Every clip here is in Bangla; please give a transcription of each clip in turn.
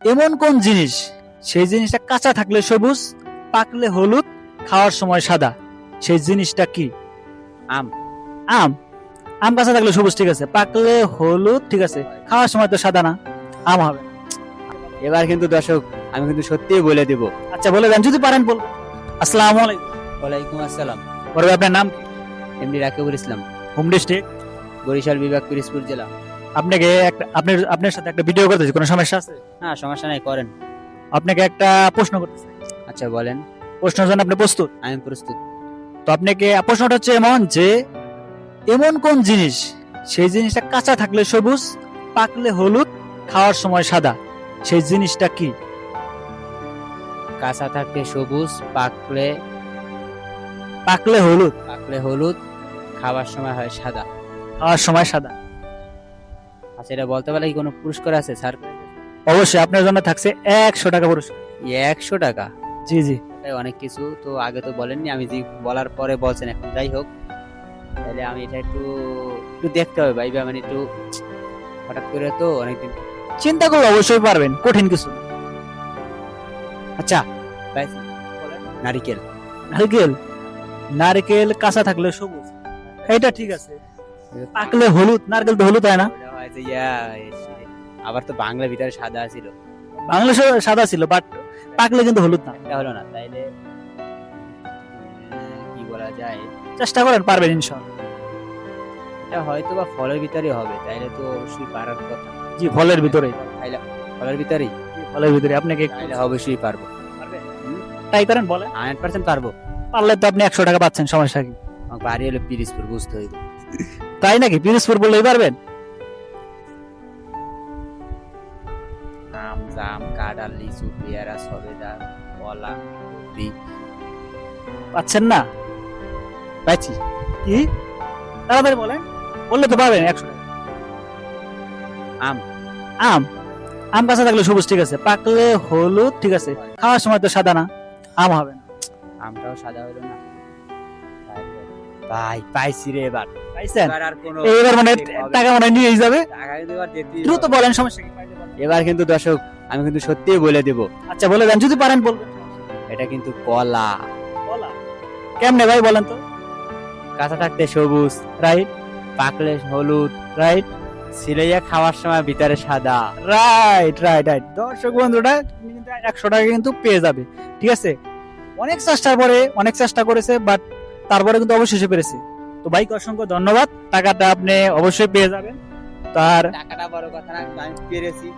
এমন কোন জিনিস সেই জিনিসটা কাঁচা থাকলে সবুজ, পাকলে হলুদ, খাওয়ার সময় সাদা? সেই জিনিসটা কি? আম। আম। আম কাঁচা থাকলে সবুজ, ঠিক আছে, পাকলে হলুদ, ঠিক আছে, খাওয়ার সময় তো সাদা না, আম হবে। এবার কিন্তু দর্শক আমি কিন্তু সত্যিই বলে দেব। আচ্ছা বলে দেন, যদি পারেন বলবেন। আসসালামু আলাইকুম। ওয়ালাইকুম আসসালাম। বড় ভাই, আপনার নাম কি? এমডি রাকিবুল ইসলাম, হোম ডিস্ট্রিক্ট? বরিশাল বিভাগ, পিরোজপুর জেলা। আপনাকে আপনার সাথে একটা ভিডিও করতেছি, কোনো সমস্যা আছে? হ্যাঁ, সমস্যা নাই, করেন। আপনাকে একটা প্রশ্ন করতেছি, আচ্ছা বলেন। প্রশ্নের জন্য আপনি প্রস্তুত? আমি প্রস্তুত। তো আপনাকে প্রশ্নটা হচ্ছে এমন যে, এমন কোন জিনিস সেই জিনিসটা কাঁচা থাকলে সবুজ, পাকলে হলুদ, খাওয়ার সময় সাদা? সেই জিনিসটা কি? কাঁচা থাকতে সবুজ, পাকলে পাকলে হলুদ, হলুদ, খাবার সময় হয় সাদা। খাওয়ার সময় সাদা। আচ্ছা, এটা বলতে পারলে কি কোনো পুরস্কার আছে স্যার? অবশ্যই আপনার জন্য থাকছে 100 টাকা পুরস্কার। 100 টাকা? জি জি। এটাই অনেক কিছু, তো আগে তো বলেননি, আমি যে বলার পরে বলছেন এখন, যাই হোক। তাহলে আমি এটা একটু একটু দেখতে হবে ভাই, মানে একটু হঠাৎ করে তো অনেকদিন। চিন্তা করলে অবশ্যই পারবেন, কঠিন কিছু না। আচ্ছা পাইছি, নারিকেল। নারকেল। নারকেল কাঁচা থাকলে সবুজ, এটা ঠিক আছে, পাকলে হলুদ। নারকেল তো হলুদ হয় না। ওটা হয় যে আবার তো বাংলা ভিতরে সাদা ছিল। বাংলাদেশে সাদা ছিল, বাট পাকলে কিন্তু হলুদ না। এটা হলো না, তাইলে কি বলা যায়? চেষ্টা করেন, পারবেন ইনশাআল্লাহ। এটা হয়তো বা ফলের ভিতরে হবে, তাইলে তো অবশ্যই পারার কথা। জি, ফলের ভিতরে। তাইলে ফলের ভিতরেই, ফলের ভিতরে আপনাকে তাইলে অবশ্যই পারবো। ট্রাই করেন, বলেন। 100% পারবো। পারলে তো আপনি 100 টাকা পাচ্ছেন, সমস্যা কি? আমাকে বাড়ি হলো পিরিজপুর, বুঝতে হইব। তাই নাকি? পিরোজপুর বললেই পারবেন? আম, জাম, কাঁঠাল, লিচু, পেয়ারা, সবেদা, কলা, কুঁদরি। পাচ্ছেন না? পাইছি। কি? তাড়াতাড়ি বলেন, বললে তো পাবেন 100 টাকা। আম। আম। আম কাঁচা থাকলে সবুজ, ঠিক আছে, পাকলে হলুদ, ঠিক আছে, খাওয়ার সময় তো সাদা না, আম হবে না। আমটাও সাদা হলো না। ভাই পাইছি রে এবার। পাইছেন? এবার আর কোনো এবার মনে হয় টাকা মনে হয় নিয়ে যাবে। টাকা কিন্তু এবার দিতেই দ্রুত হবে। বলেন, সমস্যা কি? এবার কিন্তু দর্শক আমি কিন্তু সত্যিই বলে দেব। আচ্ছা বলে দেন, যদি পারেন বলবেন। এটা কিন্তু কলা। কলা। কেমনে ভাই বলেন তো? কাঁচা থাকতে সবুজ, রাইট পাকলে হলুদ, রাইট ছিলাইয়া খাওয়ার সময় ভিতরে সাদা। Right right right. দর্শক বন্ধুরা, তুমি কিন্তু 100 টাকা কিন্তু পেয়ে যাবে, ঠিক আছে। অনেক চেষ্টার পরে, অনেক চেষ্টা করেছে, বাট তারপরে কিন্তু অবশেষে পেরেছে। তো ভাইকে অসংখ্য ধন্যবাদ, টাকাটা আপনি অবশ্যই পেয়ে যাবেন। তার টাকাটা বড় কথা না, আমি পেরেছি।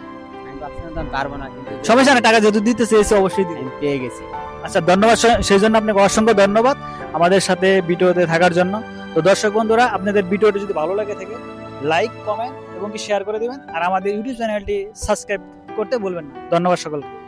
আমি ভাবছিলাম তো আমি পারবো না, কিন্তু সমস্যা না, টাকা যেহেতু দিতে চেয়েছে অবশ্যই দিবে। আমি পেয়ে গেছি। আচ্ছা ধন্যবাদ, সেই জন্য আপনাকে অসংখ্য ধন্যবাদ আমাদের সাথে ভিডিওতে থাকার জন্য। তো দর্শক বন্ধুরা, আপনাদের ভিডিওটি যদি ভালো লাগে থাকে, লাইক, কমেন্ট এবং কি শেয়ার করে দিবেন, আর আমাদের ইউটিউব চ্যানেলটি সাবস্ক্রাইব করতে ভুলবেন না। ধন্যবাদ সকলকে।